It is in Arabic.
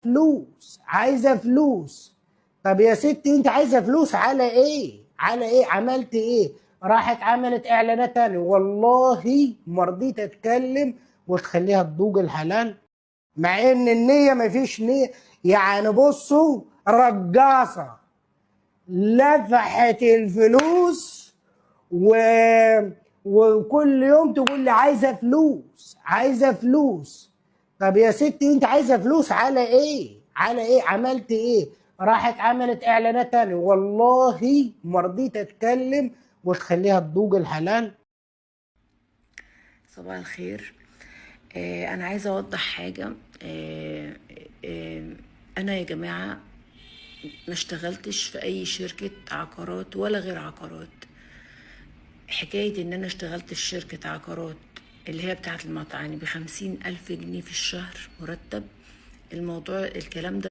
فلوس، عايزه فلوس. طب يا ستي انت عايزه فلوس على ايه؟ على ايه؟ عملت ايه؟ راحت عملت اعلانات تاني، والله ما رضيت اتكلم وتخليها تذوق الحلال، مع ان النيه مفيش نيه. يعني بصوا، رقاصه لفحت الفلوس و... وكل يوم تقول لي عايزه فلوس، عايزه فلوس. طب يا ستي انت عايزه فلوس على ايه؟ على ايه؟ عملت ايه؟ راحت عملت اعلانات تاني، والله ما رضيت اتكلم وتخليها تذوق الحلال. صباح الخير. أنا عايزة أوضح حاجة. آه، آه، أنا يا جماعة ما اشتغلتش في أي شركة عقارات ولا غير عقارات. حكاية إن أنا اشتغلت في شركة عقارات اللي هي بتاعة المطعم يعني ب50,000 جنيه في الشهر مرتب، الكلام ده